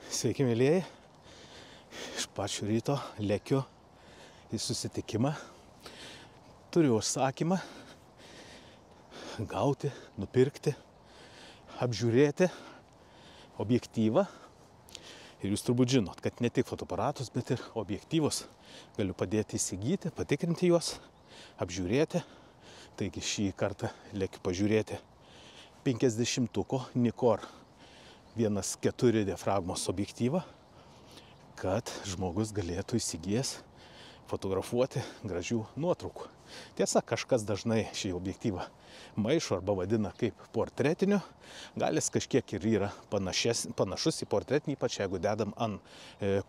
Sveiki, mėlyjeji. Iš pačio ryto lekiu į susitikimą. Turiu užsakymą gauti, nupirkti, apžiūrėti objektyvą. Ir jūs turbūt žinot, kad ne tik fotoaparatus, bet ir objektyvus galiu padėti įsigyti, patikrinti juos, apžiūrėti. Taigi šį kartą lekiu pažiūrėti 50-ko Nikkor 1.4 diafragmos objektyvą, kad žmogus galėtų įsigijęs fotografuoti gražių nuotraukų. Tiesa, kažkas dažnai šį objektyvą maišo arba vadina kaip portretiniu. Gal jis kažkiek ir yra panašus į portretinį, ypač jeigu dedam ant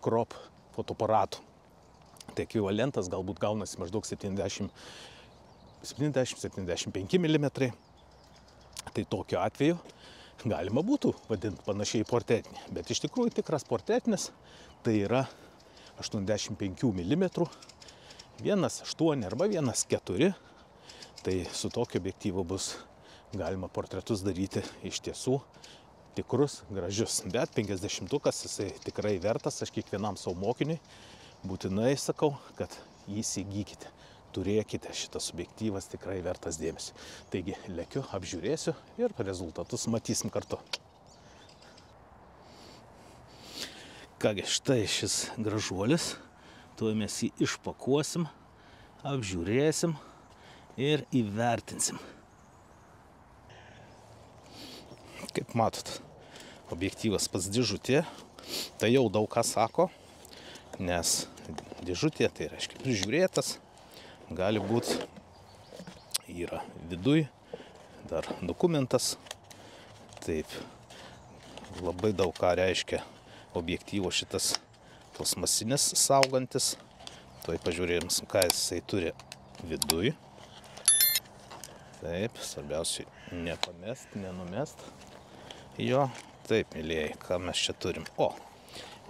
crop fotoaparatų. Tai ekvivalentas galbūt gaunasi maždaug 70-75 mm. Tai tokiu atveju galima būtų vadinti panašiai portretinį. Bet iš tikrųjų tikras portretinis tai yra 85 mm, 1.8 arba 1.4. Tai su tokiu objektyvu bus galima portretus daryti iš tiesų tikrus, gražius. Bet 50-ukas jisai tikrai vertas, aš kiekvienam savo mokiniui būtinai sakau, kad jį įsigykite. Turėkite, šitas objektyvas tikrai vertas dėmesio. Taigi lekiu, apžiūrėsiu ir rezultatus matysim kartu. Kągi, štai šis gražuolis. Tuoj mes jį išpakuosim, apžiūrėsim ir įvertinsim. Kaip matot, objektyvas pats dėžutė. Tai jau daug ką sako, nes dėžutė tai reiškia prižiūrėtas. Gali būti, yra viduj dar dokumentas. Taip, labai daug ką reiškia objektyvo šitas plastmasinis saugantis. Tuoj pažiūrėjom, ką jisai turi viduj. Taip, svarbiausiai nepamest, nenumest jo. Taip, mėlyjeji, ką mes čia turim? O,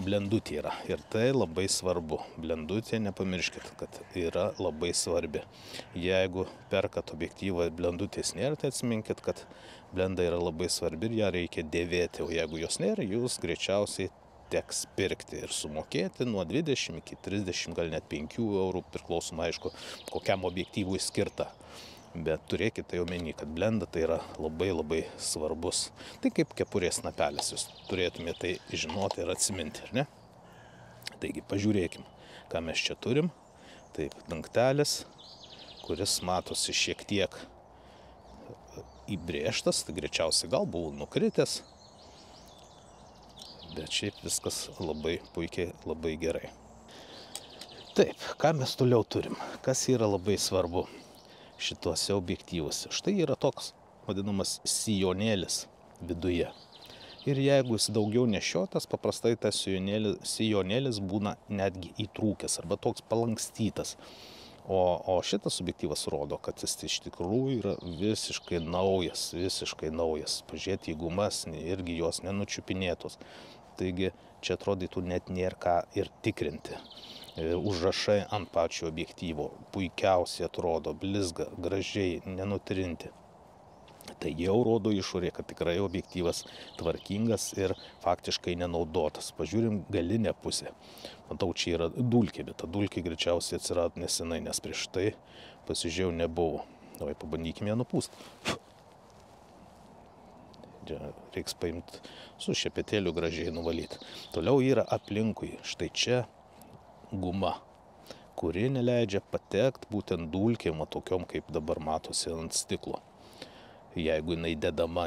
blendutė yra. Ir tai labai svarbu. Blendutė, nepamirškit, kad yra labai svarbi. Jeigu perkat objektyvą, blendutės nėra, tai atsiminkit, kad blenda yra labai svarbi ir ją reikia dėvėti. O jeigu jos nėra, jūs greičiausiai teks pirkti ir sumokėti nuo 20 iki 30, gal net 5 eurų, priklausomai aišku, kokiam objektyvui skirta. Bet turėkite tai omeny, kad blenda tai yra labai svarbus. Tai kaip kepurės snapelis, jūs turėtumėte tai žinoti ir atsiminti, ar ne? Taigi pažiūrėkim, ką mes čia turim. Taip, dangtelis, kuris matosi šiek tiek įbrėžtas, tai greičiausiai gal buvo nukritęs. Bet šiaip viskas labai puikiai, labai gerai. Taip, ką mes toliau turim? Kas yra labai svarbu šituose objektyvuose? Štai yra toks vadinamas sijonėlis viduje. Ir jeigu jis daugiau nešiotas, paprastai tas sijonėlis būna netgi įtrūkęs arba toks palankstytas. O šitas objektyvas rodo, kad jis iš tikrųjų yra visiškai naujas. Pažiūrėti į gumas, irgi jos nenučiupinėtos. Taigi čia atrodytų net nėra ką ir tikrinti. Užrašai ant pačio objektyvo puikiausiai atrodo, blizga, gražiai, nenutrinti. Tai jau rodo išorė, kad tikrai objektyvas tvarkingas ir faktiškai nenaudotas. Pažiūrim galinę pusę. Matau, čia yra dulkė, bet ta dulkė greičiausiai atsirado nesenai, nes prieš tai pasižiūrėjau nebuvo. Davai pabandykime ją nupūsti. Reiks paimti su šepetėliu gražiai nuvalyti. Toliau yra aplinkui. Štai čia guma, kuri neleidžia patekti būtent dulkėm, tokiom kaip dabar matosi ant stiklo. Jeigu jinai dedama,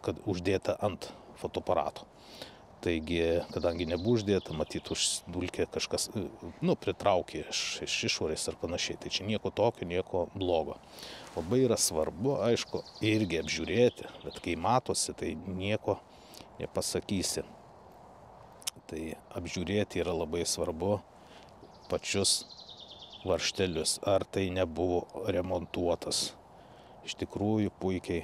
kad uždėta ant fotoaparato. Taigi, kadangi nebuvo uždėta, matyt, už dulkę kažkas pritraukė iš išorės ar panašiai. Tai čia nieko tokio, nieko blogo. Labai yra svarbu, aišku, irgi apžiūrėti, bet kai matosi, tai nieko nepasakysi. Tai apžiūrėti yra labai svarbu pačius varžtelius, ar tai nebuvo remontuotas. Iš tikrųjų puikiai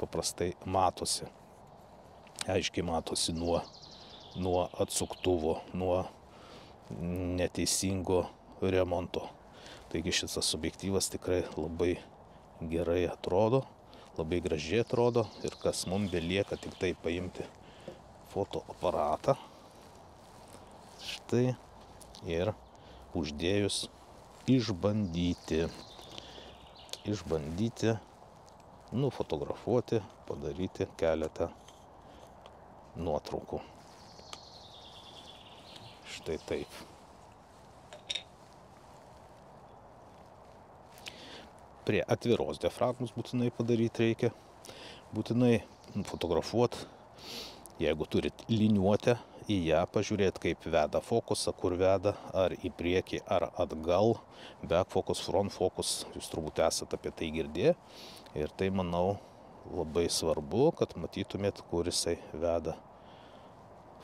paprastai matosi. Aiškiai matosi nuo atsuktuvo, nuo neteisingo remonto. Taigi šitas objektyvas tikrai labai gerai atrodo, labai gražiai atrodo ir kas mums belieka tik tai paimti fotoaparatą, Štai ir uždėjus išbandyti, nufotografuoti, padaryti keletą nuotraukų. Štai taip. Prie atviros diafragmos būtinai padaryti reikia. Būtinai fotografuoti, jeigu turit liniuotę, į ją pažiūrėti, kaip veda fokusą, kur veda, ar į priekį, ar atgal, back focus, front focus, jūs turbūt esate apie tai girdėję. Ir tai, manau, labai svarbu, kad matytumėt, kur jisai veda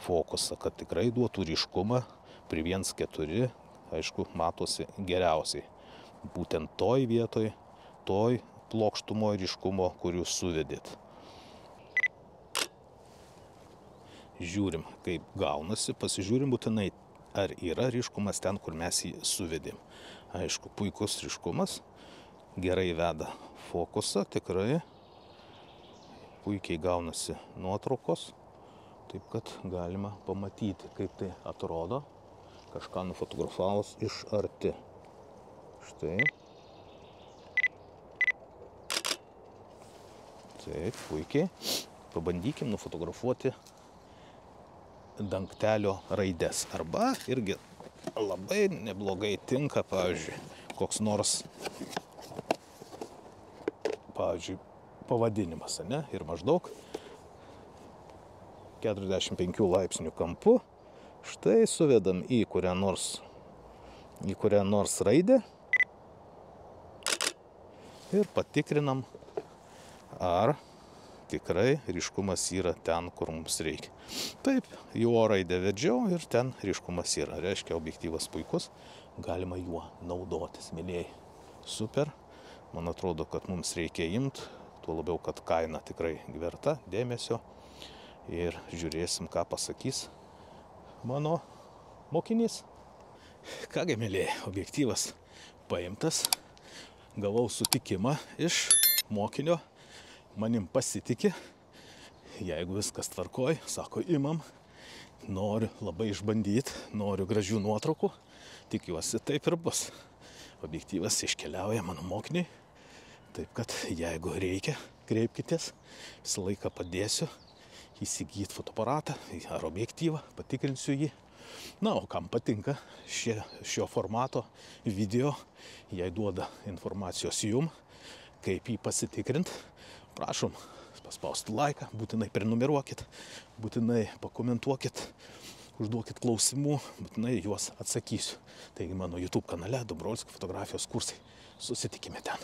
fokusą, kad tikrai duotų ryškumą. Pri 1.4, aišku, matosi geriausiai. Būtent toj vietoj, toj plokštumo ryškumo, kur jūs suvedėt. Žiūrim, kaip gaunasi, pasižiūrim būtinai, ar yra ryškumas ten, kur mes jį suvedėm. Aišku, puikus ryškumas, gerai veda fokusą, tikrai puikiai gaunasi nuotraukos, taip kad galima pamatyti, kaip tai atrodo, kažką nufotografavus iš arti. Štai. Taip, puikiai. Pabandykim nufotografuoti dangtelio raides. Arba irgi labai neblogai tinka, pavyzdžiui, koks nors, pavyzdžiui, pavadinimas, ne? Ir maždaug 45 laipsnių kampu. Štai suvedam į kurią nors raidę ir patikrinam, ar tikrai ryškumas yra ten, kur mums reikia. Taip, į O raidę vedžiau ir ten ryškumas yra. Reiškia, objektyvas puikus, galima juo naudotis, mėlyjei. Super, man atrodo, kad mums reikia imti, tuo labiau, kad kaina tikrai verta dėmesio. Ir žiūrėsim, ką pasakys mano mokinys. Kągi, mėlyjei, objektyvas paimtas, gavau sutikimą iš mokinio, manim pasitikė, jeigu viskas tvarkoj, sako, imam, noriu labai išbandyti, noriu gražių nuotraukų, tikiuosi taip ir bus. Objektyvas iškeliauja mano mokiniai, taip kad jeigu reikia, kreipkitės, visą laiką padėsiu įsigyti fotoaparatą ar objektyvą, patikrinsiu jį. Na, o kam patinka šio formato video, jei duoda informacijos jum, kaip jį pasitikrint, prašom paspausti laiką, būtinai prenumeruokit, būtinai pakomentuokit, užduokit klausimų, būtinai juos atsakysiu. Taigi mano YouTube kanale Dombrolskio fotografijos kursai. Susitikime ten.